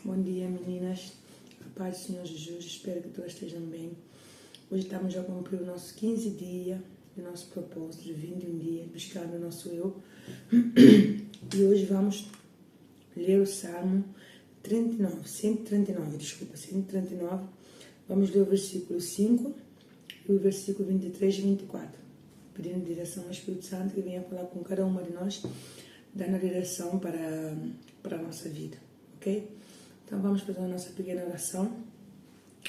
Bom dia, meninas. A paz do Senhor Jesus. Espero que todas estejam bem. Hoje estamos a cumprir o nosso 15 dia do nosso propósito de 21 dias, buscando o nosso eu. E hoje vamos ler o Salmo 139. Vamos ler o versículo 5 e o versículo 23 e 24. Pedindo direção ao Espírito Santo que venha falar com cada uma de nós, dando direção para a nossa vida, ok? Então vamos fazer a nossa pequena oração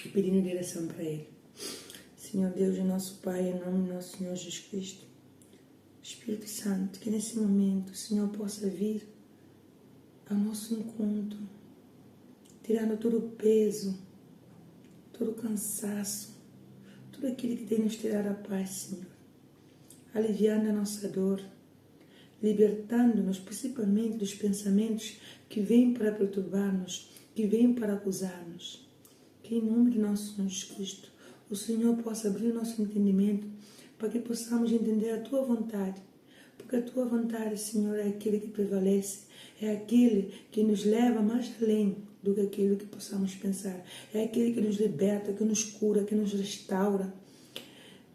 e pedindo direção para Ele. Senhor Deus e nosso Pai, em nome do nosso Senhor Jesus Cristo, Espírito Santo, que nesse momento o Senhor possa vir ao nosso encontro, tirando todo o peso, todo o cansaço, tudo aquilo que tem nos tirado a paz, Senhor, aliviando a nossa dor, libertando-nos principalmente dos pensamentos que vêm para perturbar-nos, que vêm para acusar-nos. Que em nome de nosso Senhor Jesus Cristo, o Senhor possa abrir o nosso entendimento para que possamos entender a Tua vontade. Porque a Tua vontade, Senhor, é aquele que prevalece, é aquele que nos leva mais além do que aquilo que possamos pensar. É aquele que nos liberta, que nos cura, que nos restaura.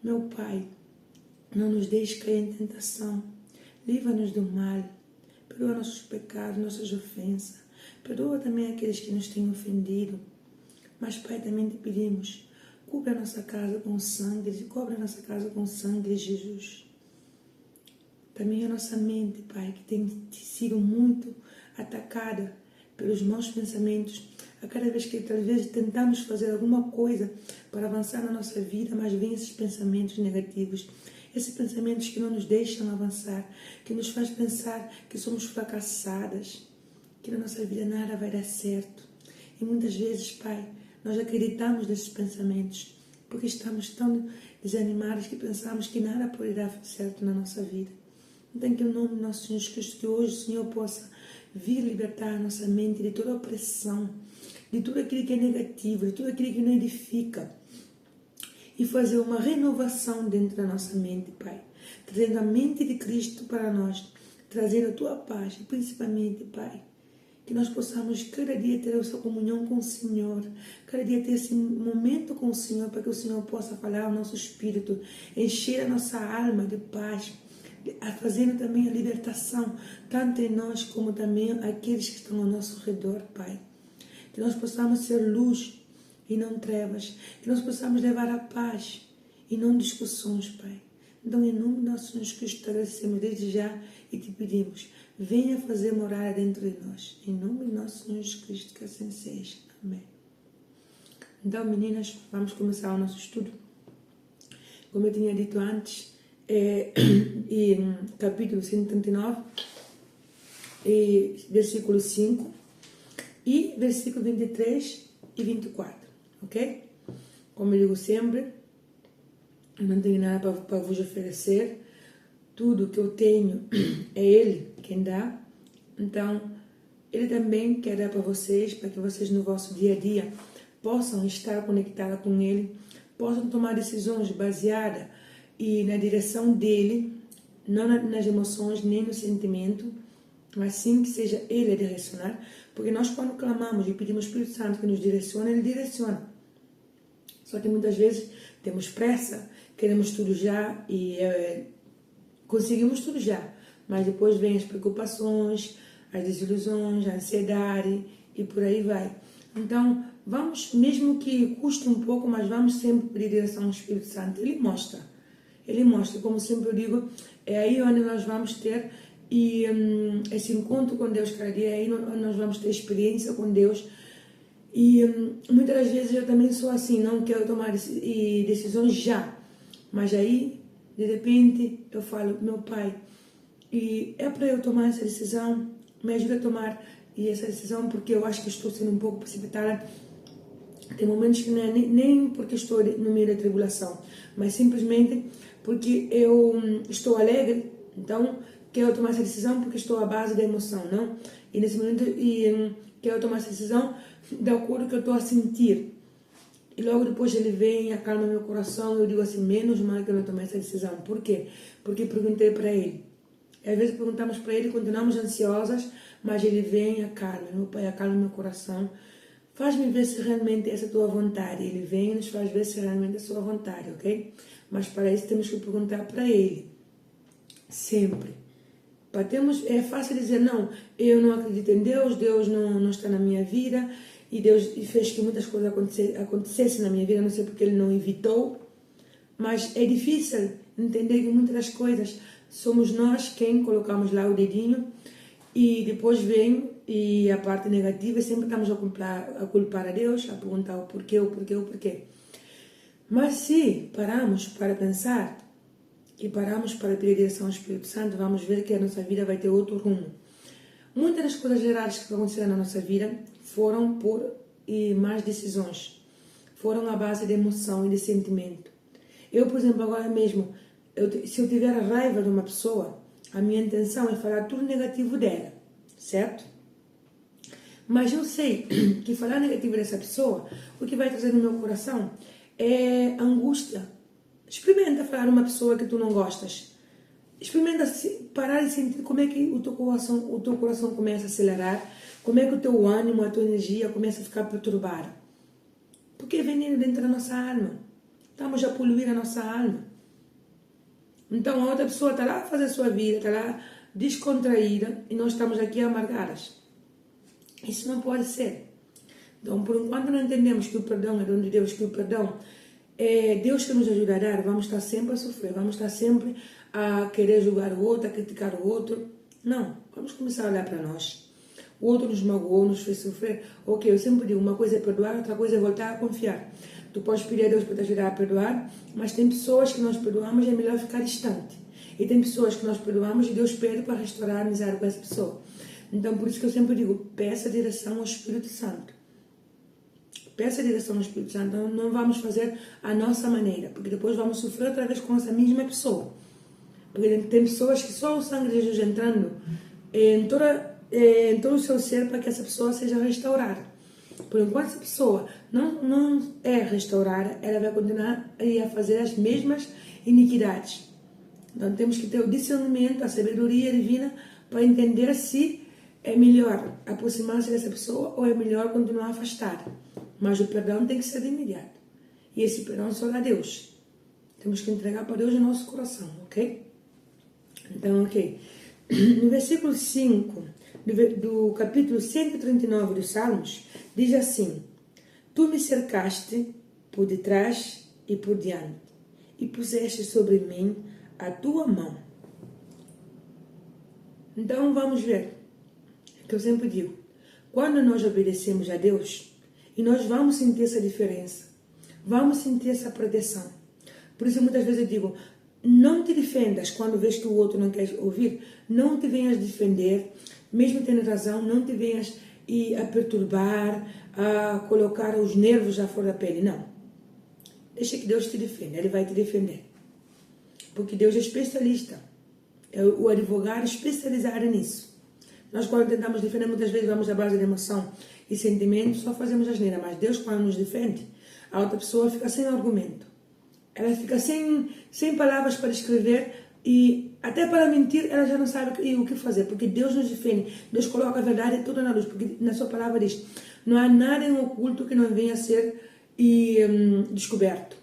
Meu Pai, não nos deixe cair em tentação. Livra-nos do mal. Perdoa nossos pecados, nossas ofensas. Perdoa também aqueles que nos têm ofendido. Mas, Pai, também te pedimos, cobre a nossa casa com sangue, cobre a nossa casa com sangue de Jesus. Também a nossa mente, Pai, que tem sido muito atacada pelos maus pensamentos. A cada vez que talvez tentamos fazer alguma coisa para avançar na nossa vida, mas vem esses pensamentos negativos. Esses pensamentos que não nos deixam avançar, que nos faz pensar que somos fracassadas, que na nossa vida nada vai dar certo. E muitas vezes, Pai, nós acreditamos nesses pensamentos, porque estamos tão desanimados que pensamos que nada poderá dar certo na nossa vida. Então, que em nome do nosso Senhor Jesus Cristo, que hoje o Senhor possa vir libertar a nossa mente de toda opressão, de tudo aquilo que é negativo, de tudo aquilo que não edifica, e fazer uma renovação dentro da nossa mente, Pai, trazendo a mente de Cristo para nós, trazendo a Tua paz, e principalmente, Pai, que nós possamos cada dia ter essa comunhão com o Senhor, cada dia ter esse momento com o Senhor, para que o Senhor possa falar ao nosso espírito, encher a nossa alma de paz, fazendo também a libertação, tanto em nós como também aqueles que estão ao nosso redor, Pai. Que nós possamos ser luz e não trevas, que nós possamos levar a paz e não discussões, Pai. Então, em nome do nosso Senhor Jesus Cristo, te agradecemos desde já e te pedimos, venha fazer morada dentro de nós. Em nome do nosso Senhor Jesus Cristo, que assim seja. Amém. Então, meninas, vamos começar o nosso estudo. Como eu tinha dito antes, capítulo 139, versículo 5 e versículo 23 e 24, ok? Como eu digo sempre, eu não tenho nada para vos oferecer, tudo que eu tenho é Ele quem dá, então Ele também quer dar para vocês, para que vocês no vosso dia a dia possam estar conectados com Ele, possam tomar decisões baseadas e na direção dEle, não nas emoções nem no sentimento, mas sim que seja Ele a direcionar, porque nós quando clamamos e pedimos ao Espírito Santo que nos direcione, Ele direciona. Só que muitas vezes temos pressa, queremos tudo já e conseguimos tudo já, mas depois vem as preocupações, as desilusões, a ansiedade e por aí vai. Então, vamos, mesmo que custe um pouco, mas vamos sempre pedir direção ao Espírito Santo. Ele mostra, como sempre eu digo, é aí onde nós vamos ter esse encontro com Deus cada dia, é aí onde nós vamos ter experiência com Deus. E muitas das vezes eu também sou assim, não quero tomar decisões já, mas aí, de repente, eu falo, meu Pai, e é para eu tomar essa decisão, me ajuda a tomar essa decisão, porque eu acho que estou sendo um pouco precipitada. Tem momentos que não é nem porque estou no meio da tribulação, mas simplesmente porque eu estou alegre, então quero tomar essa decisão porque estou à base da emoção, não? E nesse momento quero tomar essa decisão de acordo com o que eu estou a sentir. E logo depois ele vem, acalma meu coração, eu digo assim, menos mal que eu não tomei essa decisão. Por quê? Porque perguntei para ele. E às vezes perguntamos para Ele, continuamos ansiosas, mas Ele vem e acalma. Meu Pai, acalma meu coração. Faz-me ver se realmente essa é a tua vontade. Ele vem e nos faz ver se realmente é a sua vontade, ok? Mas para isso temos que perguntar para Ele. Sempre. É fácil dizer, não, eu não acredito em Deus, Deus não está na minha vida, e Deus fez que muitas coisas acontecessem na minha vida, não sei porque Ele não evitou, mas é difícil entender que muitas das coisas somos nós quem colocamos lá o dedinho, e depois vem, e a parte negativa, sempre estamos a culpar a Deus, a perguntar o porquê. Mas se pararmos para pensar, e paramos para pedir direção ao Espírito Santo, vamos ver que a nossa vida vai ter outro rumo. Muitas das coisas erradas que aconteceram na nossa vida foram por más decisões. Foram à base de emoção e de sentimento. Eu, por exemplo, agora mesmo, se eu tiver a raiva de uma pessoa, a minha intenção é falar tudo negativo dela, certo? Mas eu sei que falar negativo dessa pessoa, o que vai trazer no meu coração é angústia. Experimenta falar uma pessoa que tu não gostas. Experimenta parar e sentir como é que o teu coração começa a acelerar, como é que o teu ânimo, a tua energia começa a ficar perturbada. Porque é veneno dentro da nossa alma. Estamos a poluir a nossa alma. Então a outra pessoa está lá a fazer a sua vida, está lá descontraída, e nós estamos aqui amargadas. Isso não pode ser. Então, por enquanto não entendemos que o perdão é dom de Deus, que o perdão é Deus que nos ajuda a dar, vamos estar sempre a sofrer, vamos estar sempre a querer julgar o outro, a criticar o outro. Não, vamos começar a olhar para nós. O outro nos magoou, nos fez sofrer. Ok, eu sempre digo, uma coisa é perdoar, outra coisa é voltar a confiar. Tu podes pedir a Deus para te ajudar a perdoar, mas tem pessoas que nós perdoamos e é melhor ficar distante. E tem pessoas que nós perdoamos e Deus pede para restaurar a amizade com essa pessoa. Então, por isso que eu sempre digo, peça direção ao Espírito Santo. Peça a direção ao Espírito Santo, não vamos fazer a nossa maneira, porque depois vamos sofrer outra vez com essa mesma pessoa. Porque tem pessoas que só o sangue de Jesus entrando em todo o seu ser para que essa pessoa seja restaurada. Por enquanto essa pessoa não é restaurada, ela vai continuar a fazer as mesmas iniquidades. Então temos que ter o discernimento, a sabedoria divina para entender se é melhor aproximar-se dessa pessoa ou é melhor continuar afastado. Mas o perdão tem que ser de imediato. E esse perdão só dá a Deus. Temos que entregar para Deus o nosso coração, ok? Então, ok. No versículo 5 do capítulo 139 dos Salmos, diz assim: Tu me cercaste por detrás e por diante, e puseste sobre mim a tua mão. Então, vamos ver. É que eu sempre digo, quando nós obedecemos a Deus, e nós vamos sentir essa diferença. Vamos sentir essa proteção. Por isso, muitas vezes eu digo, não te defendas quando vês que o outro não quer ouvir. Não te venhas defender, mesmo tendo razão, não te venhas a perturbar, a colocar os nervos à flor da pele. Não. Deixa que Deus te defenda, Ele vai te defender. Porque Deus é especialista. É o advogado especializado nisso. Nós, quando tentamos defender, muitas vezes vamos à base de emoção e sentimento, só fazemos asneira. Mas Deus, quando nos defende, a outra pessoa fica sem argumento. Ela fica sem palavras para escrever, e até para mentir ela já não sabe o que fazer, porque Deus nos defende. Deus coloca a verdade toda na luz, porque na sua palavra diz, não há nada em oculto que não venha a ser descoberto.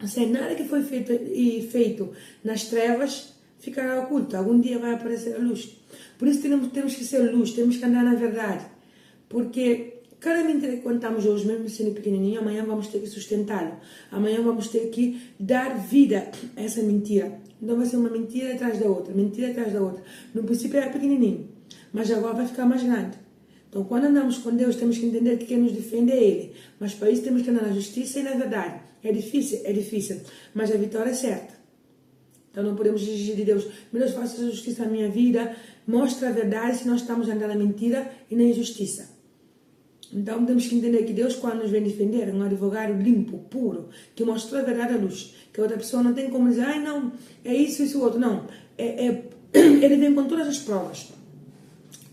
Ou seja, nada que foi feito nas trevas ficará oculto. Algum dia vai aparecer a luz. Por isso temos que ser luz, temos que andar na verdade. Porque cada mentira que contamos hoje, mesmo sendo pequenininho, amanhã vamos ter que sustentá-lo. Amanhã vamos ter que dar vida a essa mentira. Então vai ser uma mentira atrás da outra, mentira atrás da outra. No princípio era pequenininho, mas agora vai ficar mais grande. Então quando andamos com Deus, temos que entender que quem nos defende é Ele. Mas para isso temos que andar na justiça e na verdade. É difícil, mas a vitória é certa. Então não podemos exigir de Deus, meu Deus, faça a justiça na minha vida, mostra a verdade se nós estamos andando na mentira e na injustiça. Então temos que entender que Deus, quando nos vem defender, é um advogado limpo, puro, que mostrou a verdade à luz, que a outra pessoa não tem como dizer, ai não, é isso, outro, não. Ele vem com todas as provas.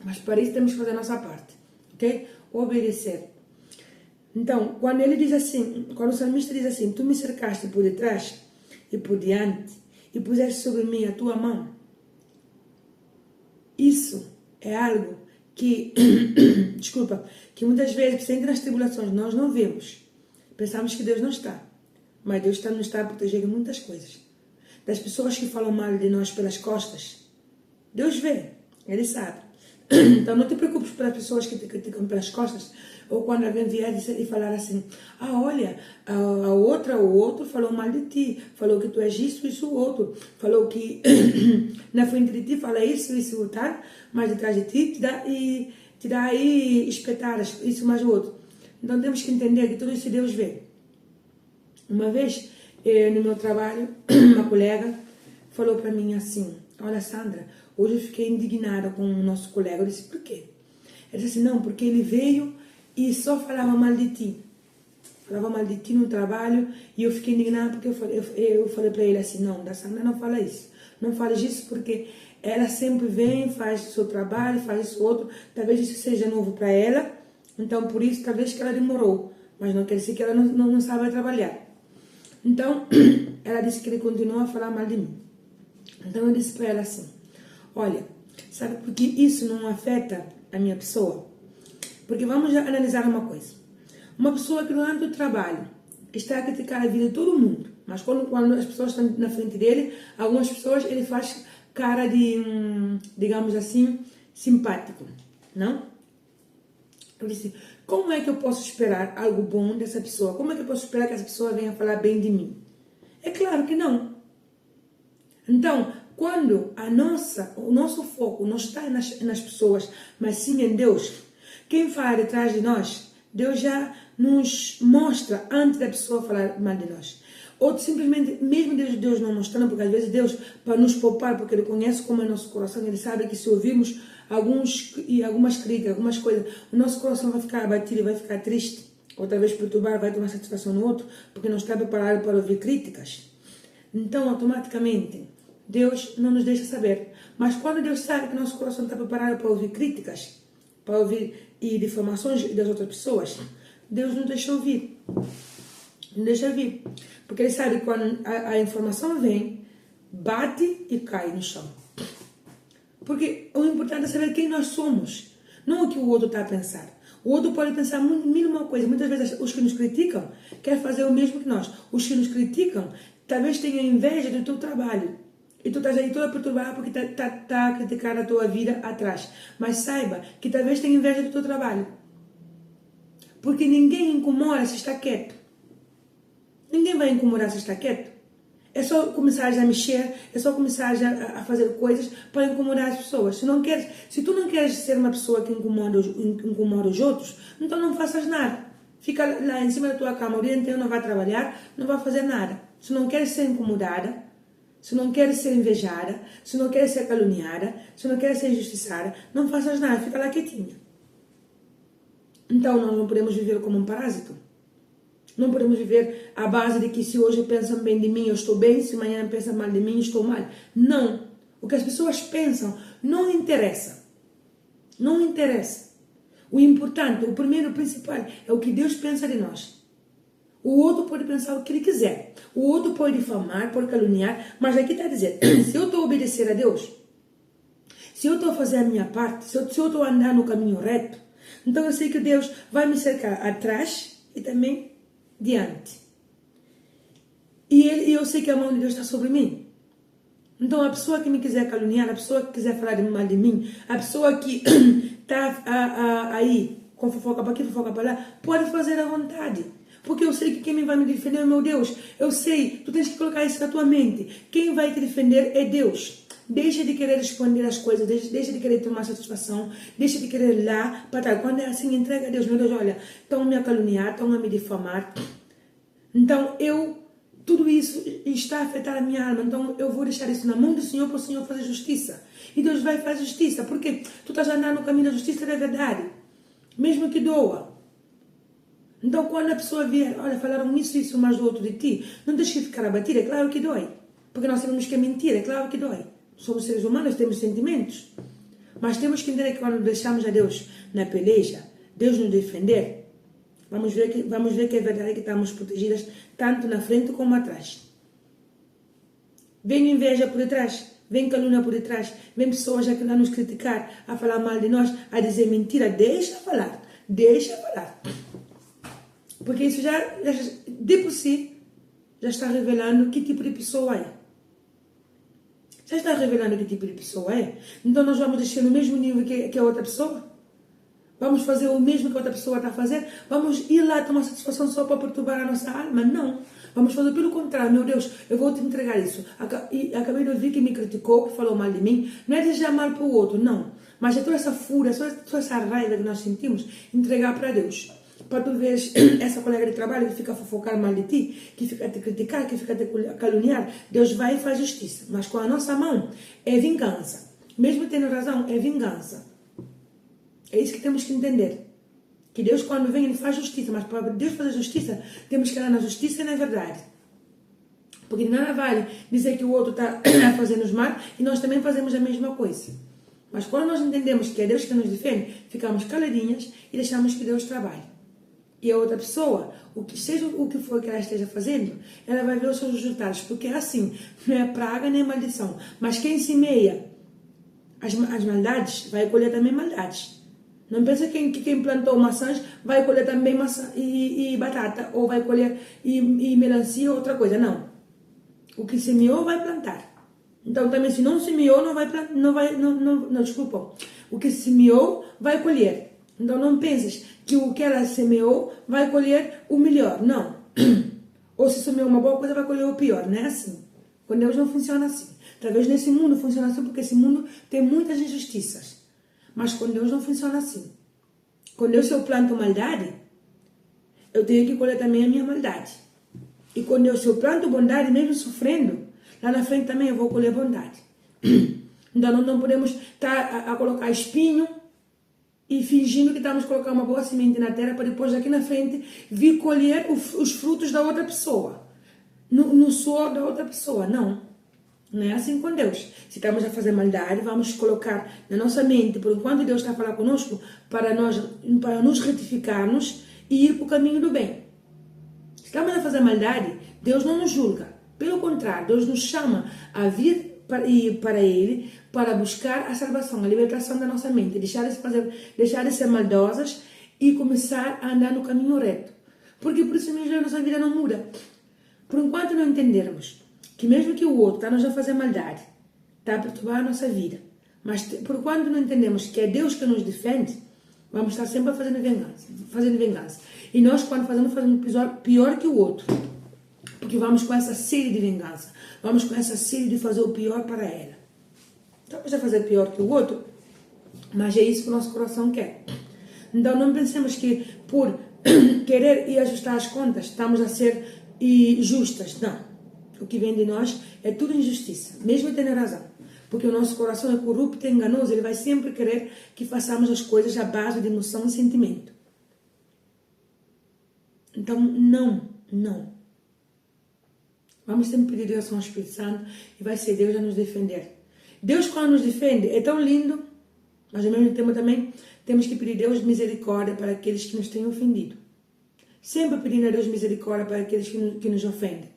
Mas para isso temos que fazer a nossa parte, ok? Obedecer. Então, quando ele diz assim, quando o salmista diz assim, tu me cercaste por detrás e por diante, e puseste sobre mim a tua mão, isso é algo que, desculpa, que muitas vezes, presente nas tribulações, nós não vemos. Pensamos que Deus não está. Mas Deus nos está a proteger de muitas coisas. Das pessoas que falam mal de nós pelas costas, Deus vê, Ele sabe. Então não te preocupes pelas pessoas que te criticam pelas costas, ou quando alguém vier e falar assim, olha, a outra ou outro falou mal de ti, falou que tu és isso, o outro, falou que na frente de ti fala isso, o tal, mas detrás de ti te dá aí espetadas, isso mais o outro. Então temos que entender que tudo isso Deus vê. Uma vez, no meu trabalho, uma colega falou para mim assim, olha Sandra, hoje eu fiquei indignada com o nosso colega. Eu disse, por quê? Ele disse assim, não, porque ele veio e só falava mal de ti. Falava mal de ti no trabalho e eu fiquei indignada porque eu falei para ele assim, não, da Sandra não fala isso. Não fala isso porque ela sempre vem, faz o seu trabalho, faz isso outro. Talvez isso seja novo para ela, então por isso talvez que ela demorou. Mas não quer dizer que ela não sabe trabalhar. Então, ela disse que ele continuou a falar mal de mim. Então eu disse para ela assim, olha, sabe por que isso não afeta a minha pessoa? Porque vamos analisar uma coisa. Uma pessoa que durante o trabalho está a criticar a vida de todo mundo, mas quando as pessoas estão na frente dele, algumas pessoas ele faz cara de, digamos assim, simpático, não? Eu disse, como é que eu posso esperar algo bom dessa pessoa? Como é que eu posso esperar que essa pessoa venha falar bem de mim? É claro que não. Então, quando o nosso foco não está nas pessoas, mas sim em Deus, quem fala detrás de nós, Deus já nos mostra antes da pessoa falar mal de nós. Ou simplesmente, mesmo Deus não mostrando, porque às vezes Deus, para nos poupar, porque Ele conhece como é nosso coração, Ele sabe que se ouvirmos algumas críticas, algumas coisas, o nosso coração vai ficar abatido, vai ficar triste, ou talvez perturbar, vai ter uma satisfação no outro, porque não está preparado para ouvir críticas. Então, automaticamente, Deus não nos deixa saber. Mas quando Deus sabe que nosso coração está preparado para ouvir críticas, para ouvir difamações das outras pessoas, Deus não deixa ouvir. Não deixa vir. Porque Ele sabe que quando a informação vem, bate e cai no chão. Porque o importante é saber quem nós somos, não o que o outro está a pensar. O outro pode pensar mil uma coisa. Muitas vezes os que nos criticam querem fazer o mesmo que nós. Os que nos criticam talvez tenham inveja do teu trabalho. E tu estás aí toda perturbada porque está a criticar a tua vida atrás. Mas saiba que talvez tenha inveja do teu trabalho. Porque ninguém incomoda se está quieto. Ninguém vai incomodar se está quieto. É só começar a mexer, é só começar a fazer coisas para incomodar as pessoas. Se tu não queres ser uma pessoa que incomoda os outros, então não faças nada. Fica lá em cima da tua cama o dia inteiro, não vai trabalhar, não vai fazer nada. Se não queres ser incomodada, se não queres ser invejada, se não queres ser caluniada, se não queres ser injustiçada, não faças nada, fica lá quietinha. Então nós não podemos viver como um parásito. Não podemos viver à base de que se hoje pensam bem de mim, eu estou bem, se amanhã pensam mal de mim, eu estou mal. Não. O que as pessoas pensam não interessa. Não interessa. O importante, o primeiro, o principal, é o que Deus pensa de nós. O outro pode pensar o que ele quiser. O outro pode difamar, pode caluniar, mas aqui está a dizer, se eu estou a obedecer a Deus, se eu estou a fazer a minha parte, se eu estou a andar no caminho reto, então eu sei que Deus vai me cercar atrás e também diante. E eu sei que a mão de Deus está sobre mim. Então a pessoa que me quiser caluniar, a pessoa que quiser falar mal de mim, a pessoa que está aí com fofoca para aqui, fofoca para lá, pode fazer à vontade. Porque eu sei que quem vai me defender é meu Deus. Eu sei, tu tens que colocar isso na tua mente. Quem vai te defender é Deus. Deixa de querer responder as coisas, deixa de querer tomar satisfação, deixa de querer ir lá para trás. Quando é assim, entrega a Deus. Meu Deus, olha, estão a me caluniar, estão a me difamar. Então, tudo isso está a afetar a minha alma. Então, eu vou deixar isso na mão do Senhor para o Senhor fazer justiça. E Deus vai fazer justiça. Porque tu estás a andar no caminho da justiça da verdade. Mesmo que doa. Então, quando a pessoa vier, olha, falaram isso mais do outro de ti, não deixes de ficar abatida. É claro que dói. Porque nós sabemos que é mentira. É claro que dói. Somos seres humanos, temos sentimentos. Mas temos que entender que quando deixamos a Deus na peleja, Deus nos defender, vamos ver que é verdade que estamos protegidas tanto na frente como atrás. Vem inveja por detrás, vem calúnia por detrás, vem pessoas aqui lá nos criticar, a falar mal de nós, a dizer mentira, deixa falar. Porque isso já de por si, já está revelando que tipo de pessoa é. Já está revelando que tipo de pessoa é. Então nós vamos descer no mesmo nível que a outra pessoa? Vamos fazer o mesmo que a outra pessoa está a fazer? Vamos ir lá tomar satisfação só para perturbar a nossa alma? Não. Vamos fazer pelo contrário. Meu Deus, eu vou te entregar isso. E acabei de ouvir que me criticou, que falou mal de mim. Não é desejar mal para o outro, não. Mas é toda essa fúria, toda essa raiva que nós sentimos, entregar para Deus. Para tu ver essa colega de trabalho que fica a fofocar mal de ti, que fica a te criticar, que fica a te caluniar, Deus vai e faz justiça. Mas com a nossa mão é vingança. Mesmo tendo razão, é vingança. É isso que temos que entender. Que Deus, quando vem, Ele faz justiça. Mas para Deus fazer justiça, temos que andar na justiça e na verdade. Porque de nada vale dizer que o outro está a fazer-nos mal e nós também fazemos a mesma coisa. Mas quando nós entendemos que é Deus que nos defende, ficamos caladinhas e deixamos que Deus trabalhe. E a outra pessoa, seja o que for que ela esteja fazendo, ela vai ver os seus resultados. Porque é assim, não é praga nem maldição. Mas quem semeia as maldades, vai colher também maldades. Não pensa que quem plantou maçãs vai colher também maçã e batata, ou vai colher e melancia ou outra coisa. Não. O que semeou vai plantar. Então também se não semeou, desculpa. O que semeou vai colher. Então não penses que o que ela semeou vai colher o melhor. Não. Ou se semeou uma boa coisa, vai colher o pior. Não é assim. Com Deus não funciona assim. Talvez nesse mundo funcione assim porque esse mundo tem muitas injustiças. Mas com Deus não funciona assim. Com Deus, se eu planto maldade, eu tenho que colher também a minha maldade. E com Deus, se eu planto bondade, mesmo sofrendo, lá na frente também eu vou colher bondade. Então não podemos estar a colocar espinho e fingindo que estamos colocando uma boa semente na terra para depois aqui na frente vir colher os frutos da outra pessoa. No suor da outra pessoa. Não. Não é assim com Deus. Se estamos a fazer maldade, vamos colocar na nossa mente, por enquanto Deus está a falar conosco, para nos retificarmos e ir para o caminho do bem. Se estamos a fazer maldade, Deus não nos julga. Pelo contrário, Deus nos chama a vir para Ele, para buscar a salvação, a libertação da nossa mente, deixar de ser maldosas e começar a andar no caminho reto. Porque por isso mesmo a nossa vida não muda. Por enquanto não entendermos que mesmo que o outro está-nos a fazer maldade, está a perturbar a nossa vida, mas por quando não entendemos que é Deus que nos defende, vamos estar sempre fazendo vingança. E nós, quando fazemos pior que o outro, porque vamos com essa sede de vingança, vamos com essa sede de fazer o pior para ela. Estamos a fazer pior que o outro, mas é isso que o nosso coração quer. Então não pensemos que por querer ir ajustar as contas, estamos a ser justas. Não. O que vem de nós é tudo injustiça, mesmo tendo razão. Porque o nosso coração é corrupto e enganoso, ele vai sempre querer que façamos as coisas à base de emoção e sentimento. Então, não. Vamos sempre pedir direção ao Espírito Santo e vai ser Deus a nos defender. Deus, quando nos defende, é tão lindo, mas ao mesmo tempo também temos que pedir a Deus misericórdia para aqueles que nos têm ofendido. Sempre pedindo a Deus misericórdia para aqueles que nos ofendem.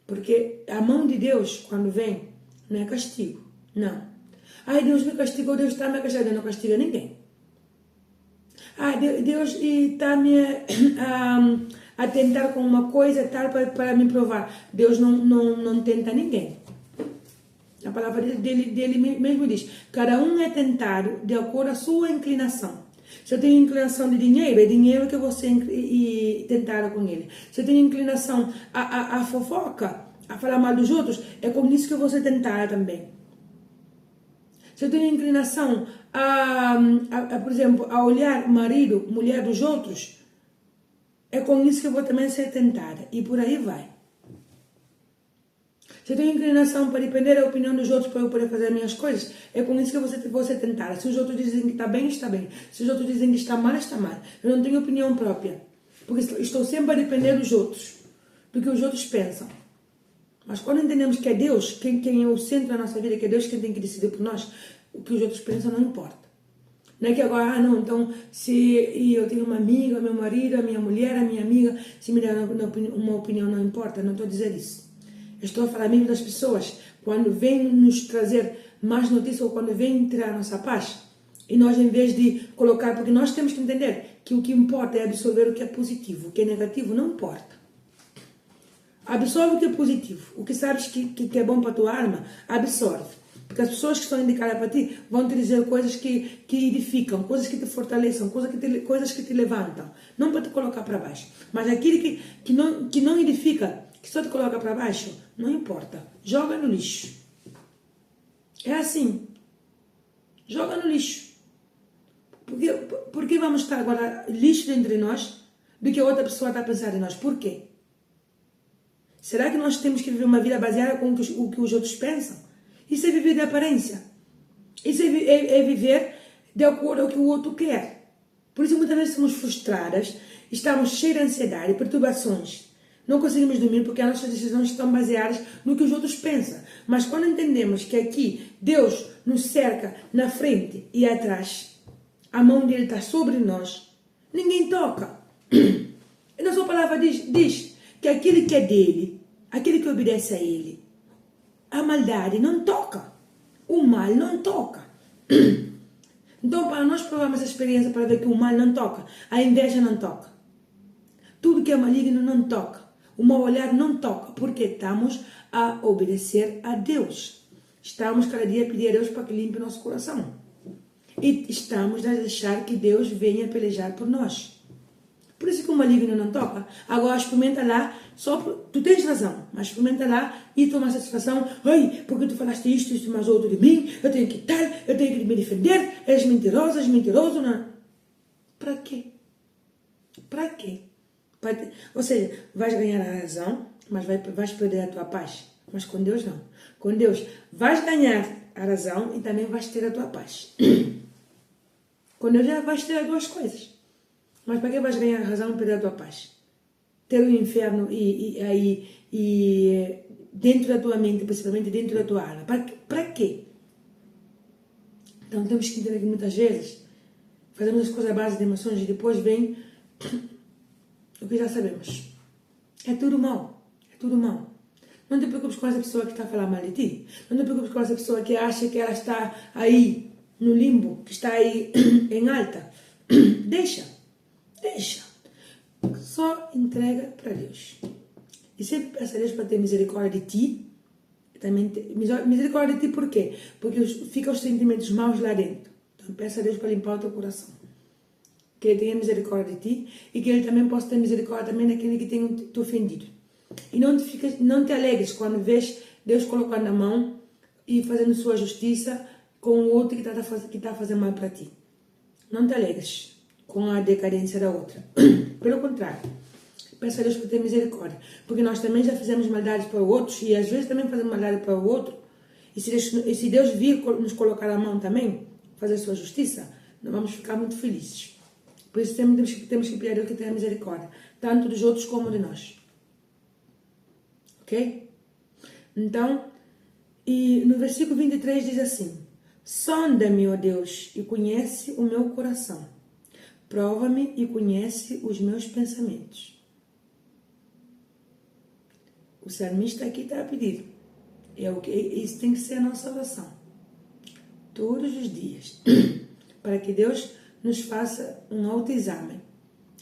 Porque a mão de Deus, quando vem, não é castigo. Não. Ai, Deus me castigou, Deus está me castigando. Deus não castiga ninguém. Ai, Deus está me a tentar com uma coisa tal para me provar. Deus não tenta ninguém. A palavra dele mesmo diz, cada um é tentado de acordo com a sua inclinação. Se eu tenho inclinação de dinheiro, é dinheiro que você tentar com ele. Se eu tenho inclinação a fofoca, a falar mal dos outros, é com isso que você tentar também. Se eu tenho inclinação por exemplo, a olhar marido, mulher dos outros, é com isso que eu vou também ser tentada. E por aí vai. Se eu tenho inclinação para depender da opinião dos outros para eu poder fazer as minhas coisas, é com isso que eu vou ser tentada. Se os outros dizem que está bem, está bem. Se os outros dizem que está mal, está mal. Eu não tenho opinião própria. Porque estou sempre a depender dos outros, do que os outros pensam. Mas quando entendemos que é Deus, quem é o centro da nossa vida, que é Deus quem tem que decidir por nós, o que os outros pensam não importa. Não é que agora, então, se eu tenho uma amiga, meu marido, a minha mulher, a minha amiga, se me der uma opinião não importa, não estou a dizer isso. Eu estou a falar mesmo das pessoas quando vem nos trazer mais notícias ou quando vem tirar a nossa paz. E nós, em vez de colocar, porque nós temos que entender que o que importa é absorver o que é positivo, o que é negativo não importa. Absorve o que é positivo, o que sabes que é bom para a tua alma, absorve. Porque as pessoas que estão indicadas para ti vão te dizer coisas que edificam, coisas que te fortaleçam, coisas que te levantam. Não para te colocar para baixo. Mas aquilo que não edifica, que só te coloca para baixo, não importa. Joga no lixo. É assim. Joga no lixo. Porque vamos estar agora lixo dentro de nós do que a outra pessoa está a pensar em nós? Por quê? Será que nós temos que viver uma vida baseada com o que os outros pensam? Isso é viver de aparência. Isso é viver de acordo com o que o outro quer. Por isso muitas vezes somos frustradas, estamos cheios de ansiedade e perturbações. Não conseguimos dormir porque as nossas decisões estão baseadas no que os outros pensam. Mas quando entendemos que aqui Deus nos cerca na frente e atrás, a mão dele está sobre nós, ninguém toca. E na sua palavra diz que aquele que é dele, aquele que obedece a ele, a maldade não toca. O mal não toca. Então, para nós provarmos essa experiência para ver que o mal não toca, a inveja não toca. Tudo que é maligno não toca. O mau olhar não toca, porque estamos a obedecer a Deus. Estamos cada dia a pedir a Deus para que limpe nosso coração. E estamos a deixar que Deus venha pelejar por nós. Por isso que o maligno não toca. Agora experimenta lá, tu tens razão, mas experimenta lá e toma satisfação. Ai, porque tu falaste isto mais outro de mim, eu tenho que tal, eu tenho que me defender, és mentiroso, não. Para quê? Para quê? Ou seja, vais ganhar a razão, mas vais perder a tua paz. Mas com Deus não. Com Deus vais ganhar a razão e também vais ter a tua paz. Com Deus já vais ter as duas coisas. Mas para que vais ganhar a razão e perder a tua paz? Ter o inferno e dentro da tua mente, principalmente dentro da tua alma. Para quê? Então temos que entender que muitas vezes fazemos as coisas à base de emoções e depois vem o que já sabemos. É tudo mal. É tudo mal. Não te preocupes com essa pessoa que está a falar mal de ti. Não te preocupes com essa pessoa que acha que ela está aí no limbo, que está aí em alta. Deixa. Só entrega para Deus. E sempre peça a Deus para ter misericórdia de ti. Também misericórdia de ti por quê? Porque ficam os sentimentos maus lá dentro. Então peça a Deus para limpar o teu coração. Que Ele tenha misericórdia de ti e que Ele também possa ter misericórdia também daquele que tem te ofendido. E não te alegres quando vês Deus colocando a mão e fazendo sua justiça com o outro que está fazendo mal para ti. Não te alegres com a decadência da outra. Pelo contrário, peça a Deus para ter misericórdia. Porque nós também já fizemos maldades para outros e às vezes também fazemos maldade para o outro. E se Deus vir nos colocar a mão também, fazer sua justiça, nós vamos ficar muito felizes. Por isso temos que pedir a Deus que tenha misericórdia, tanto dos outros como de nós. Ok? Então, e no versículo 23 diz assim: sonda-me, ó Deus, e conhece o meu coração. Prova-me e conhece os meus pensamentos. O salmista aqui está a pedir. Isso tem que ser a nossa oração. Todos os dias. Para que Deus nos faça um autoexame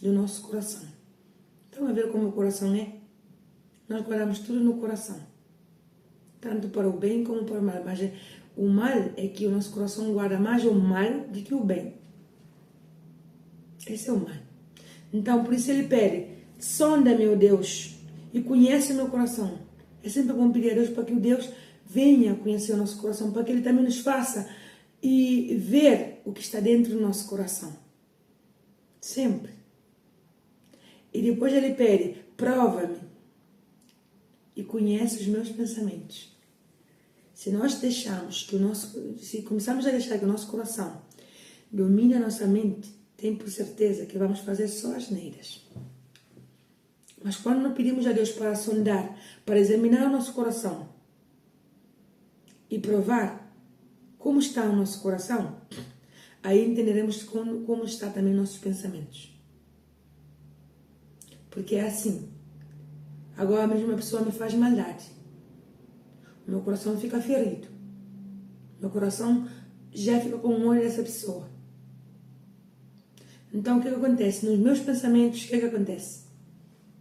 do nosso coração. Estão a ver como o coração é? Nós guardamos tudo no coração. Tanto para o bem como para o mal. Mas o mal é que o nosso coração guarda mais o mal do que o bem. Esse é o mal. Então, por isso ele pede: sonda-me, ó Deus, e conhece o meu coração. É sempre bom pedir a Deus para que o Deus venha conhecer o nosso coração, para que Ele também nos faça e ver o que está dentro do nosso coração. Sempre. E depois ele pede: prova-me e conhece os meus pensamentos. Se começarmos a deixar que o nosso coração domine a nossa mente, tem por certeza que vamos fazer só asneiras. Mas quando não pedimos a Deus para sondar, para examinar o nosso coração e provar como está o nosso coração, aí entenderemos como está também nossos pensamentos. Porque é assim. Agora mesmo uma pessoa me faz maldade. meu coração fica ferido. Meu coração já fica com o olho dessa pessoa. Então, o que acontece? Nos meus pensamentos, o que acontece?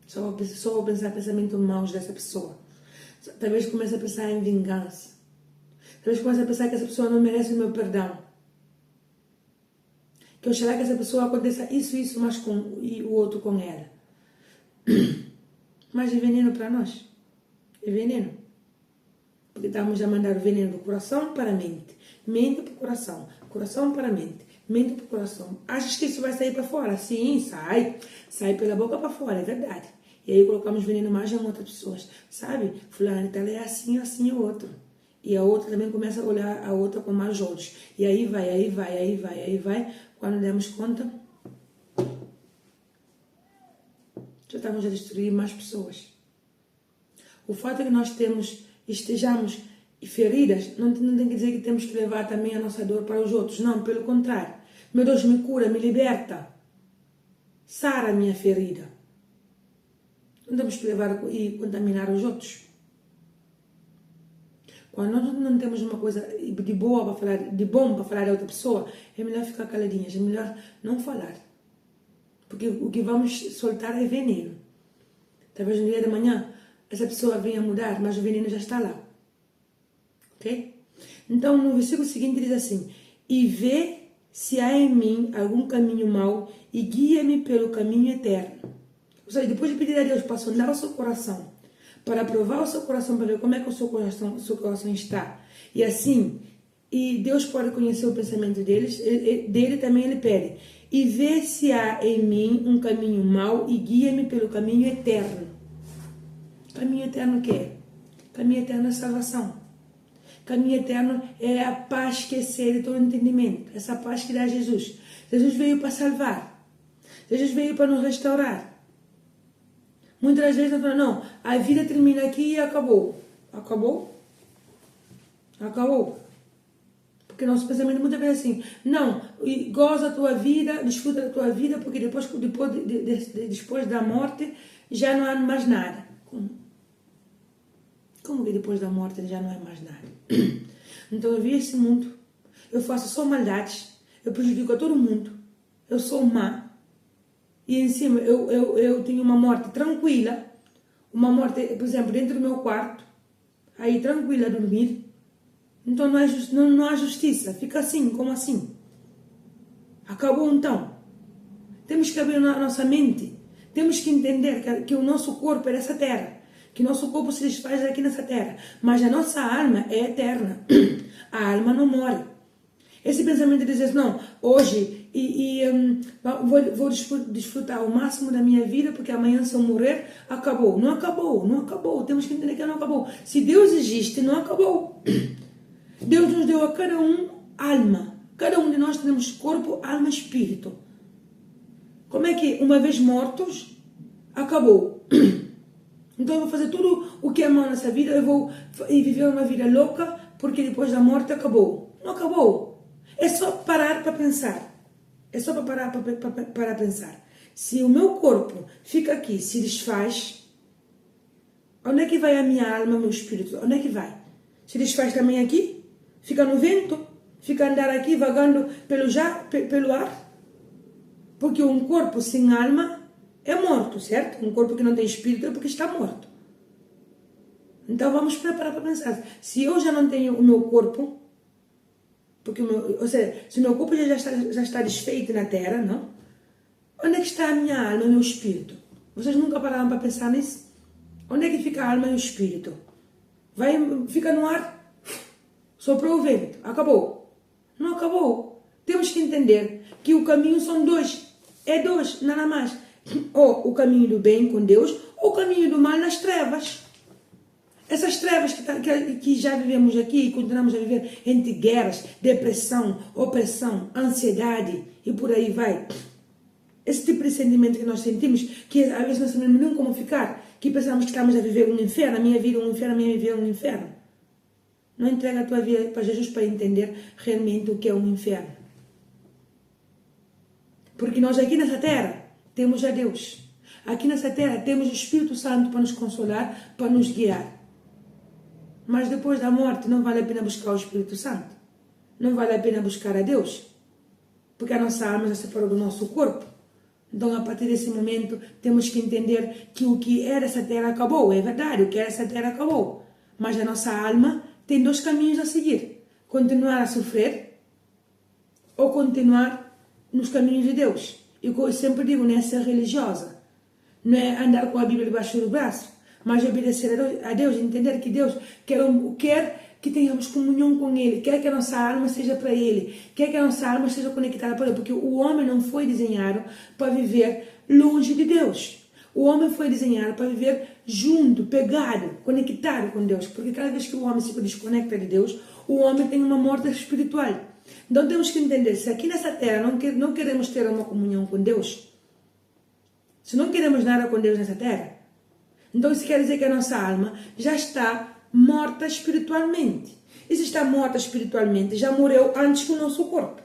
Só vou pensar pensamentos maus dessa pessoa. Talvez comece a pensar em vingança. Talvez comece a pensar que essa pessoa não merece o meu perdão. Que eu será que essa pessoa aconteça isso, mas com e o outro com ela. Mas é veneno para nós. É veneno. Porque estamos a mandar o veneno do coração para a mente. Mente para o coração. Coração para a mente. Mente para o coração. Achas que isso vai sair para fora? Sim, sai. Sai pela boca para fora, é verdade. E aí colocamos veneno mais em outras pessoas. Sabe? Fulano, ela é assim, assim é o outro. E a outra também começa a olhar a outra com mais olhos. E aí vai. Quando demos conta, já estamos a destruir mais pessoas. O fato é que nós estejamos feridas, não tem que dizer que temos que levar também a nossa dor para os outros. Não, pelo contrário. Meu Deus, me cura, me liberta. Sara a minha ferida. Não temos que levar e contaminar os outros. Quando nós não temos uma coisa de boa para falar, de bom para falar a outra pessoa, é melhor ficar caladinhas, é melhor não falar. Porque o que vamos soltar é veneno. Talvez no dia de manhã essa pessoa venha mudar, mas o veneno já está lá. Ok? Então, no versículo seguinte diz assim: e vê se há em mim algum caminho mau e guia-me pelo caminho eterno. Ou seja, depois de pedir a Deus para sondar o seu coração, para provar o seu coração, para ver como é que o seu coração está. E assim, e Deus pode conhecer o pensamento dele também ele pede. E vê se há em mim um caminho mau e guia-me pelo caminho eterno. Caminho eterno o que é? Caminho eterno é salvação. Caminho eterno é a paz que excede todo entendimento. Essa paz que dá Jesus. Jesus veio para salvar. Jesus veio para nos restaurar. Muitas vezes nós falamos, não, a vida termina aqui e acabou. Acabou? Acabou. Porque nosso pensamento muitas vezes é assim, não, goza a tua vida, desfruta da tua vida, porque depois da morte já não há mais nada. Como que depois da morte já não há mais nada? Então eu vi esse mundo, eu faço só maldades, eu prejudico a todo mundo, eu sou má. E em cima eu tenho uma morte tranquila, uma morte, por exemplo, dentro do meu quarto, aí tranquila a dormir. Então não há justiça, fica assim, como assim? Acabou então. Temos que abrir a nossa mente, temos que entender que o nosso corpo é dessa terra, que nosso corpo se desfaz aqui nessa terra, mas a nossa alma é eterna, a alma não morre. Esse pensamento de dizer, não, hoje vou desfrutar o máximo da minha vida, porque amanhã se eu morrer, acabou. Não acabou, não acabou. Temos que entender que não acabou. Se Deus existe, não acabou. Deus nos deu a cada um alma. Cada um de nós temos corpo, alma e espírito. Como é que, uma vez mortos, acabou? Então eu vou fazer tudo o que é mal nessa vida, eu vou viver uma vida louca, porque depois da morte acabou. Não acabou. É só parar para pensar. É só para parar para pensar. Se o meu corpo fica aqui, se desfaz, onde é que vai a minha alma, meu espírito? Onde é que vai? Se desfaz também aqui? Fica no vento? Fica a andar aqui vagando pelo ar? Porque um corpo sem alma é morto, certo? Um corpo que não tem espírito é porque está morto. Então vamos parar para pensar. Se eu já não tenho o meu corpo, porque ou seja, se o meu corpo já está desfeito na terra, não? Onde é que está a minha alma e o meu espírito? Vocês nunca pararam para pensar nisso? Onde é que fica a alma e o espírito? Fica no ar, soprou o vento, acabou. Não acabou. Temos que entender que o caminho são dois. É dois, nada mais. Ou o caminho do bem com Deus, ou o caminho do mal nas trevas. Essas trevas que já vivemos aqui e continuamos a viver entre guerras, depressão, opressão, ansiedade e por aí vai. Esse tipo de sentimento que nós sentimos, que às vezes nós não sabemos como ficar, que pensamos que estamos a viver um inferno, a minha vida é um inferno, a minha vida é um inferno. Não entrega a tua vida para Jesus para entender realmente o que é um inferno. Porque nós aqui nessa terra temos a Deus. Aqui nessa terra temos o Espírito Santo para nos consolar, para nos guiar. Mas depois da morte não vale a pena buscar o Espírito Santo? Não vale a pena buscar a Deus? Porque a nossa alma já se separou do nosso corpo. Então, a partir desse momento, temos que entender que o que era essa terra acabou. É verdade, o que era essa terra acabou. Mas a nossa alma tem 2 caminhos a seguir. Continuar a sofrer ou continuar nos caminhos de Deus. E o que eu sempre digo, não é ser religiosa. Não é andar com a Bíblia debaixo do braço. Mas obedecer a Deus, entender que Deus quer que tenhamos comunhão com Ele, quer que a nossa alma seja para Ele, quer que a nossa alma seja conectada para Ele, porque o homem não foi desenhado para viver longe de Deus. O homem foi desenhado para viver junto, pegado, conectado com Deus, porque cada vez que o homem se desconecta de Deus, o homem tem uma morte espiritual. Então temos que entender, se aqui nessa terra não queremos ter uma comunhão com Deus, se não queremos nada com Deus nessa terra, então isso quer dizer que a nossa alma já está morta espiritualmente. E se está morta espiritualmente, já morreu antes que o nosso corpo.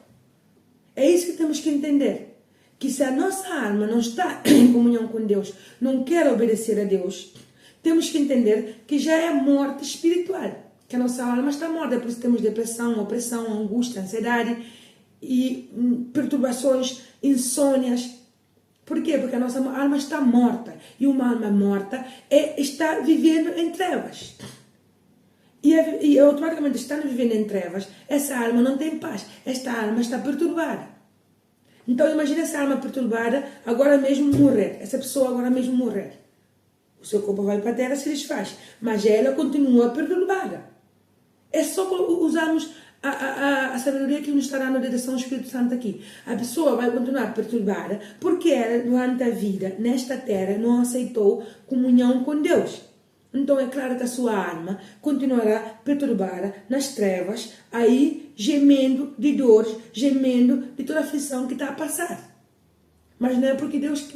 É isso que temos que entender. Que se a nossa alma não está em comunhão com Deus, não quer obedecer a Deus, temos que entender que já é morte espiritual. Que a nossa alma está morta. Por isso temos depressão, opressão, angústia, ansiedade e perturbações, insônias. Por quê? Porque a nossa alma está morta. E uma alma morta está vivendo em trevas. E automaticamente, estando vivendo em trevas, essa alma não tem paz. Esta alma está perturbada. Então, imagina essa alma perturbada agora mesmo morrer. Essa pessoa agora mesmo morrer. O seu corpo vai para a terra e se desfaz. Mas ela continua perturbada. É só usarmos a sabedoria que nos estará na direção do Espírito Santo aqui. A pessoa vai continuar perturbada porque ela, durante a vida, nesta terra, não aceitou comunhão com Deus. Então é claro que a sua alma continuará perturbada nas trevas, aí gemendo de dores, gemendo de toda a aflição que está a passar. Mas não é porque Deus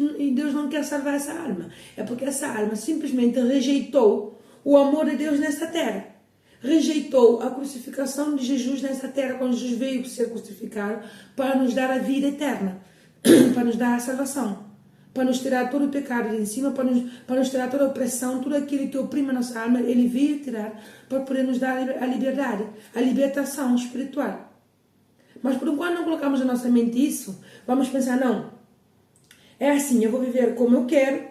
não quer salvar essa alma. É porque essa alma simplesmente rejeitou o amor de Deus nessa terra. Rejeitou a crucificação de Jesus nessa terra, quando Jesus veio ser crucificado para nos dar a vida eterna, para nos dar a salvação, para nos tirar todo o pecado de em cima, para nos tirar toda a opressão, tudo aquilo que oprime a nossa alma. Ele veio tirar para poder nos dar a liberdade, a libertação espiritual. Mas por enquanto não colocamos na nossa mente isso, vamos pensar, não, é assim, eu vou viver como eu quero.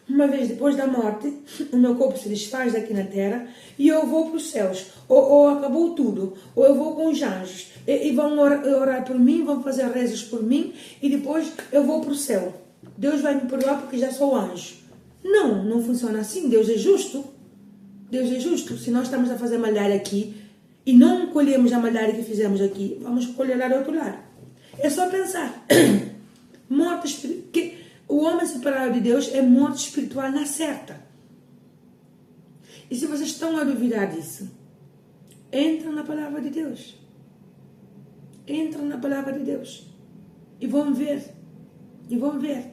Uma vez depois da morte, o meu corpo se desfaz daqui na terra e eu vou para os céus. Ou acabou tudo, ou eu vou com os anjos e vão orar por mim, vão fazer rezos por mim e depois eu vou para o céu. Deus vai me perdoar porque já sou anjo. Não, não funciona assim. Deus é justo. Deus é justo. Se nós estamos a fazer maldade aqui e não colhemos a maldade que fizemos aqui, vamos colher lá do outro lado. É só pensar. Morte espiritual. O homem separado de Deus é morte espiritual na certa. E se vocês estão a duvidar disso, entram na palavra de Deus. Entram na palavra de Deus. E vão ver. E vão ver.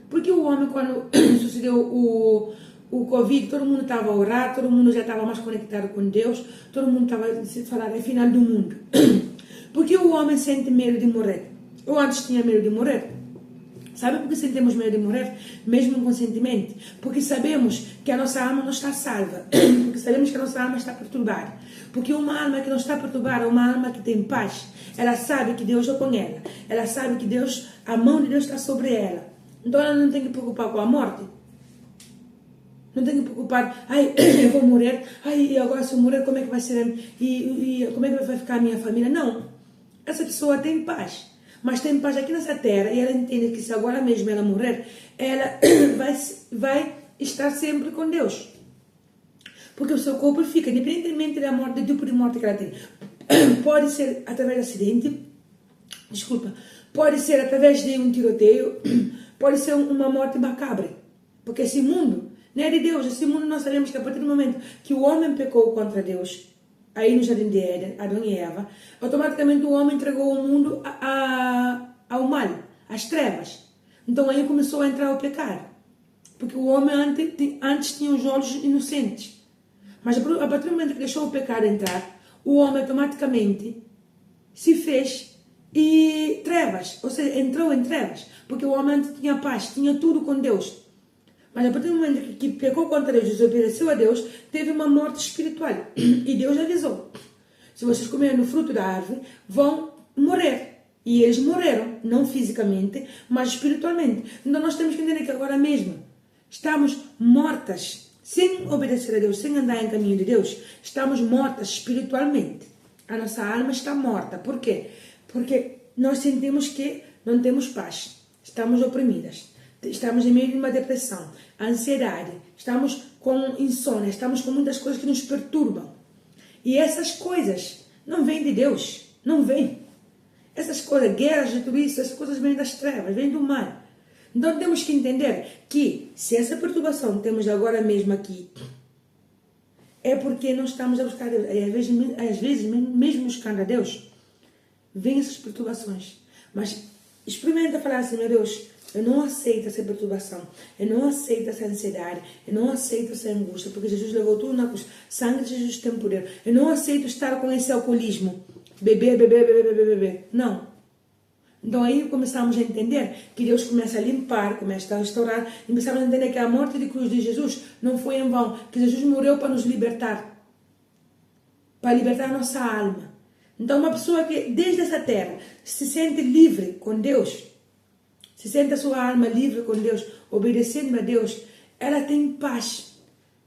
Porque o homem, quando sucedeu o Covid, todo mundo estava a orar, todo mundo já estava mais conectado com Deus, todo mundo estava a se falar, é final do mundo. Porque o homem sente medo de morrer. Eu antes tinha medo de morrer. Sabe por que sentimos medo de morrer? Mesmo inconscientemente. Porque sabemos que a nossa alma não está salva. Porque sabemos que a nossa alma está perturbada. Porque uma alma que não está perturbada é uma alma que tem paz. Ela sabe que Deus é com ela. Ela sabe que a mão de Deus está sobre ela. Então ela não tem que preocupar com a morte. Não tem que preocupar, ai, eu vou morrer, ai, e agora se eu morrer, como é que vai ser, e como é que vai ficar a minha família? Não. Essa pessoa tem paz. Mas tem paz aqui nessa terra e ela entende que se agora mesmo ela morrer, ela vai estar sempre com Deus. Porque o seu corpo fica, independentemente da morte, do tipo de morte que ela tem. Pode ser através de acidente, pode ser através de um tiroteio, pode ser uma morte macabra. Porque esse mundo não é de Deus. Esse mundo nós sabemos que a partir do momento que o homem pecou contra Deus, aí no jardim de Éden, Adão e Eva, automaticamente o homem entregou o mundo ao mal, às trevas. Então aí começou a entrar o pecado. Porque o homem antes tinha os olhos inocentes. Mas a partir do momento que deixou o pecado entrar, o homem automaticamente se fez trevas. Ou seja, entrou em trevas. Porque o homem antes tinha paz, tinha tudo com Deus. Mas a partir do momento que pecou contra Deus, desobedeceu a Deus, teve uma morte espiritual. E Deus avisou: se vocês comerem no fruto da árvore, vão morrer. E eles morreram, não fisicamente, mas espiritualmente. Então nós temos que entender que agora mesmo estamos mortas, sem obedecer a Deus, sem andar em caminho de Deus, estamos mortas espiritualmente. A nossa alma está morta. Por quê? Porque nós sentimos que não temos paz, estamos oprimidas, estamos em meio de uma depressão, ansiedade, estamos com insônia, estamos com muitas coisas que nos perturbam. E essas coisas não vêm de Deus, não vêm. Essas coisas, guerras e tudo isso, essas coisas vêm das trevas, vêm do mal. Então temos que entender que se essa perturbação temos agora mesmo aqui, é porque não estamos a buscar Deus. E às vezes mesmo buscando a Deus, vêm essas perturbações. Mas experimenta falar assim: meu Deus, eu não aceito essa perturbação, eu não aceito essa ansiedade, eu não aceito essa angústia, porque Jesus levou tudo na cruz, sangue de Jesus tem poder. Eu não aceito estar com esse alcoolismo, beber. Não. Então aí começamos a entender que Deus começa a limpar, começa a restaurar, e começamos a entender que a morte de cruz de Jesus não foi em vão, que Jesus morreu para nos libertar, para libertar a nossa alma. Então uma pessoa que desde essa terra se sente livre com Deus, se sente a sua alma livre com Deus, obedecendo a Deus, ela tem paz.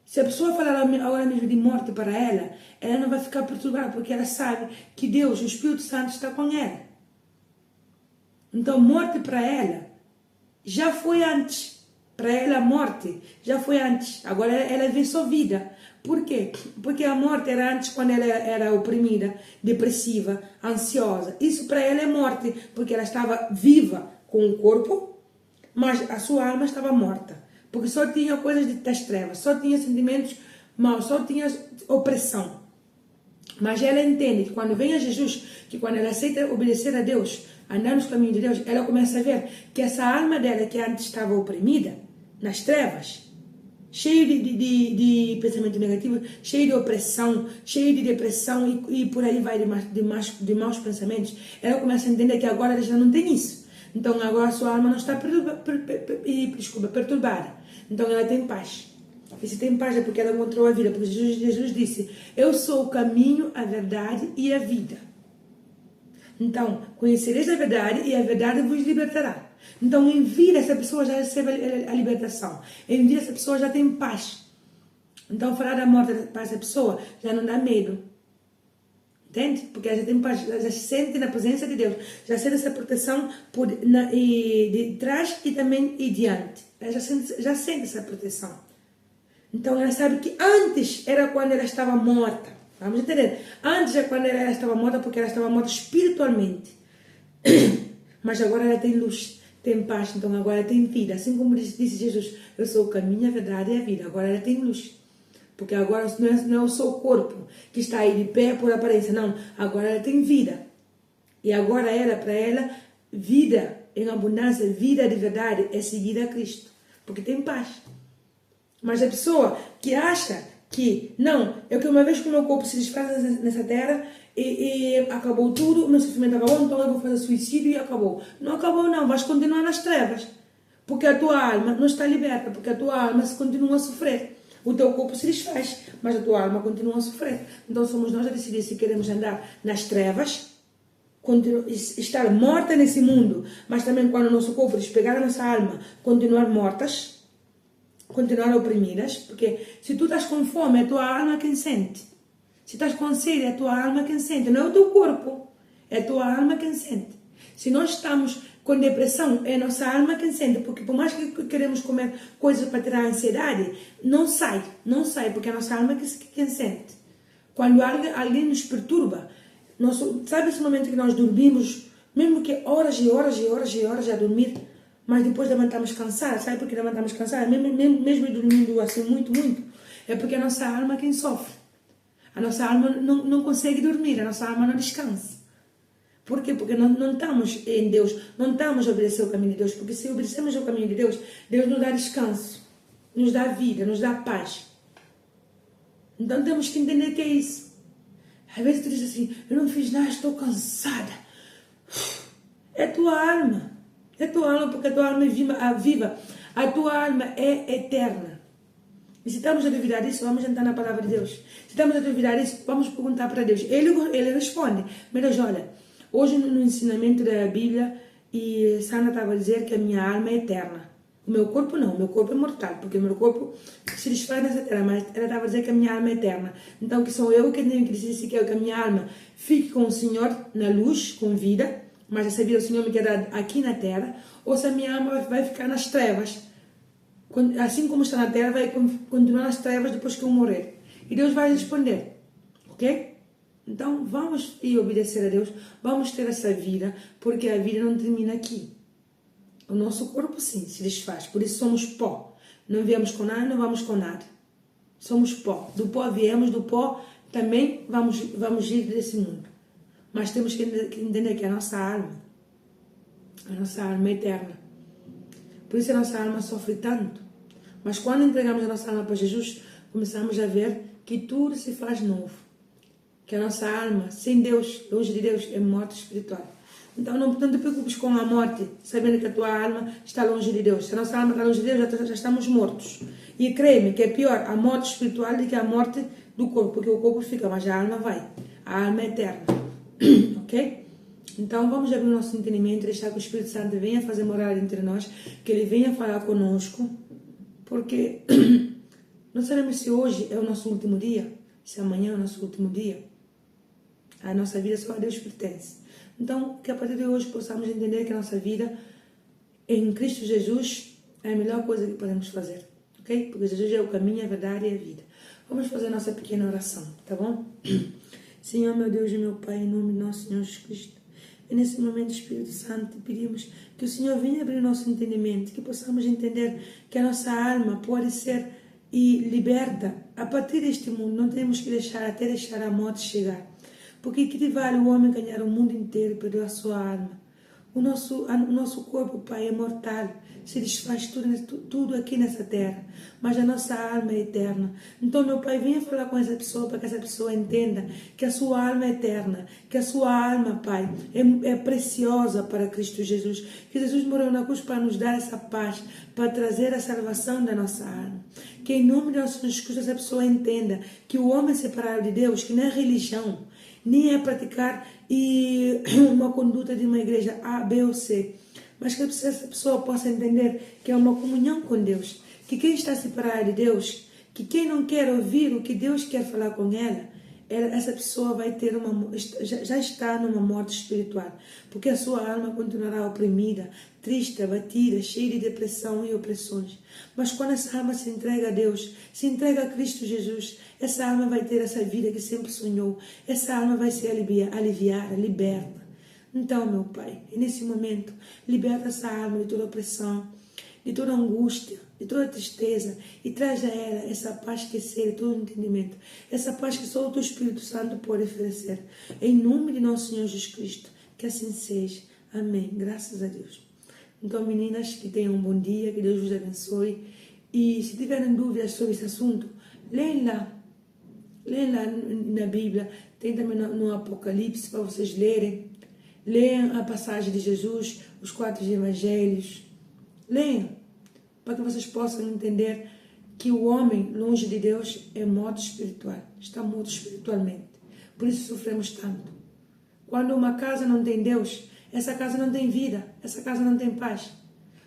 Se a pessoa falar agora mesmo de morte para ela, ela não vai ficar perturbada, porque ela sabe que Deus, o Espírito Santo, está com ela. Então, morte para ela já foi antes. Para ela, a morte já foi antes. Agora ela vê só vida. Por quê? Porque a morte era antes, quando ela era oprimida, depressiva, ansiosa. Isso para ela é morte, porque ela estava viva com o corpo, mas a sua alma estava morta. Porque só tinha coisas das trevas, só tinha sentimentos maus, só tinha opressão. Mas ela entende que quando vem a Jesus, que quando ela aceita obedecer a Deus, andar nos caminhos de Deus, ela começa a ver que essa alma dela, que antes estava oprimida, nas trevas, cheia de pensamento negativo, cheia de opressão, cheia de depressão e por aí vai de maus pensamentos, ela começa a entender que agora ela já não tem isso. Então agora a sua alma não está perturbada. Então ela tem paz. E se tem paz é porque ela encontrou a vida. Porque Jesus disse: eu sou o caminho, a verdade e a vida. Então, conhecereis a verdade e a verdade vos libertará. Então, em vida, essa pessoa já recebe a libertação. Em vida, essa pessoa já tem paz. Então, falar da morte para essa pessoa já não dá medo. Entende? Porque ela já tem paz, ela já se sente na presença de Deus. Já sente essa proteção de trás e também e diante. Ela já sente essa proteção. Então, ela sabe que antes era quando ela estava morta. Vamos entender? Antes é quando ela estava morta, porque ela estava morta espiritualmente. Mas agora ela tem luz, tem paz, então agora ela tem vida. Assim como disse Jesus: eu sou o caminho, a verdade e a vida. Agora ela tem luz. Porque agora não é só o corpo que está aí de pé por aparência, não. Agora ela tem vida. E agora para ela, vida em abundância, vida de verdade, é seguir a Cristo. Porque tem paz. Mas a pessoa que acha que, não, é que uma vez que o meu corpo se desfaz nessa terra e acabou tudo, o meu sofrimento acabou, então eu vou fazer suicídio e acabou. Não acabou não, vais continuar nas trevas. Porque a tua alma não está liberta, porque a tua alma continua a sofrer. O teu corpo se desfaz, mas a tua alma continua a sofrer. Então somos nós a decidir se queremos andar nas trevas, estar morta nesse mundo, mas também quando o nosso corpo despegar a nossa alma, continuar mortas, continuar oprimidas, porque se tu estás com fome, é a tua alma quem sente. Se estás com sede, é a tua alma quem sente. Não é o teu corpo, é a tua alma quem sente. Se nós estamos com depressão, é a nossa alma quem sente, porque por mais que queremos comer coisas para tirar a ansiedade, não sai, porque é a nossa alma quem sente. Quando alguém nos perturba, sabe esse momento que nós dormimos, mesmo que horas e horas e horas e horas a dormir, mas depois levantamos cansados, sabe por que levantamos cansados? Mesmo dormindo assim muito, é porque a nossa alma é quem sofre. A nossa alma não consegue dormir, a nossa alma não descansa. Por quê? Porque não estamos em Deus, não estamos a obedecer o caminho de Deus, porque se obedecemos o caminho de Deus, Deus nos dá descanso, nos dá vida, nos dá paz. Então temos que entender que é isso. Às vezes tu diz assim: eu não fiz nada, estou cansada. É a tua alma. É a tua alma, porque a tua alma é viva. A tua alma é eterna. E se estamos a duvidar disso, vamos entrar na palavra de Deus. Se estamos a duvidar disso, vamos perguntar para Deus. Ele responde. Mas olha, hoje no ensinamento da Bíblia, e Sandra estava a dizer que a minha alma é eterna. O meu corpo não, o meu corpo é mortal, porque o meu corpo se desfaz nessa terra, mas ela estava a dizer que a minha alma é eterna. Então, que sou eu que tenho que dizer se quero que a minha alma fique com o Senhor na luz, com vida, mas essa vida o Senhor me quer dar aqui na terra, ou se a minha alma vai ficar nas trevas. Assim como está na terra, vai continuar nas trevas depois que eu morrer. E Deus vai responder, ok? Então, vamos obedecer a Deus, vamos ter essa vida, porque a vida não termina aqui. O nosso corpo, sim, se desfaz. Por isso somos pó. Não viemos com nada, não vamos com nada. Somos pó. Do pó viemos, do pó também vamos ir desse mundo. Mas temos que entender que a nossa alma é eterna. Por isso a nossa alma sofre tanto. Mas quando entregamos a nossa alma para Jesus, começamos a ver que tudo se faz novo. Que a nossa alma, sem Deus, longe de Deus, é morte espiritual. Então não te preocupes com a morte, sabendo que a tua alma está longe de Deus. Se a nossa alma está longe de Deus, já estamos mortos. E creia-me que é pior a morte espiritual do que a morte do corpo, porque o corpo fica, mas a alma vai. A alma é eterna. Ok? Então vamos abrir o nosso entendimento, deixar que o Espírito Santo venha fazer morada entre nós, que ele venha falar conosco, porque não sabemos se hoje é o nosso último dia, se amanhã é o nosso último dia. A nossa vida só a Deus pertence. Então, que a partir de hoje possamos entender que a nossa vida em Cristo Jesus é a melhor coisa que podemos fazer, ok? Porque Jesus é o caminho, a verdade e a vida. Vamos fazer a nossa pequena oração, tá bom? Senhor, meu Deus e meu Pai, em nome de nosso Senhor Jesus Cristo, e nesse momento, Espírito Santo, te pedimos que o Senhor venha abrir nosso entendimento, que possamos entender que a nossa alma pode ser liberta a partir deste mundo. Não temos que deixar a morte chegar. Porque que te vale o homem ganhar o mundo inteiro e perder a sua alma? O nosso corpo, Pai, é mortal. Se desfaz tudo aqui nessa terra. Mas a nossa alma é eterna. Então, meu Pai, venha falar com essa pessoa para que essa pessoa entenda que a sua alma é eterna. Que a sua alma, Pai, é preciosa para Cristo Jesus. Que Jesus morreu na cruz para nos dar essa paz, para trazer a salvação da nossa alma. Que em nome de nosso Jesus Cristo essa pessoa entenda que o homem separado de Deus, que não é religião, nem é praticar uma conduta de uma igreja A, B ou C, mas que essa pessoa possa entender que é uma comunhão com Deus, que quem está separado de Deus, que quem não quer ouvir o que Deus quer falar com essa pessoa vai ter já está numa morte espiritual, porque a sua alma continuará oprimida, triste, abatida, cheia de depressão e opressões. Mas quando essa alma se entrega a Deus, se entrega a Cristo Jesus, essa alma vai ter essa vida que sempre sonhou, essa alma vai ser aliviada, liberta. Então, meu Pai, nesse momento, liberta essa alma de toda opressão, de toda angústia, de toda tristeza, e traz a ela essa paz que excede todo entendimento, essa paz que só o Teu Espírito Santo pode oferecer. Em nome de nosso Senhor Jesus Cristo, que assim seja. Amém. Graças a Deus. Então, meninas, que tenham um bom dia, que Deus vos abençoe. E se tiverem dúvidas sobre esse assunto, leem lá na Bíblia, tem também no Apocalipse para vocês lerem. Leiam a passagem de Jesus, os 4 evangelhos. Leiam, para que vocês possam entender que o homem, longe de Deus, é morto espiritual. Está morto espiritualmente. Por isso sofremos tanto. Quando uma casa não tem Deus, essa casa não tem vida, essa casa não tem paz.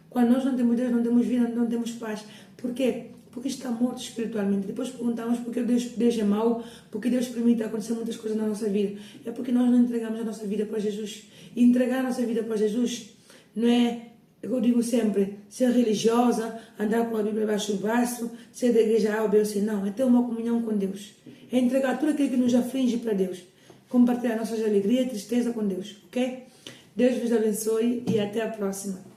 Quando nós não temos Deus, não temos vida, não temos paz. Por quê? Porque está morto espiritualmente. Depois perguntamos por que Deus é mau, porque Deus permite acontecer muitas coisas na nossa vida. É porque nós não entregamos a nossa vida para Jesus. E entregar a nossa vida para Jesus não é, eu digo sempre, ser religiosa, andar com a Bíblia debaixo do braço, ser da igreja A ou B ou C. Não, é ter uma comunhão com Deus. É entregar tudo aquilo que nos aflige para Deus. Compartilhar nossas alegrias e tristeza com Deus, ok? Deus vos abençoe e até a próxima.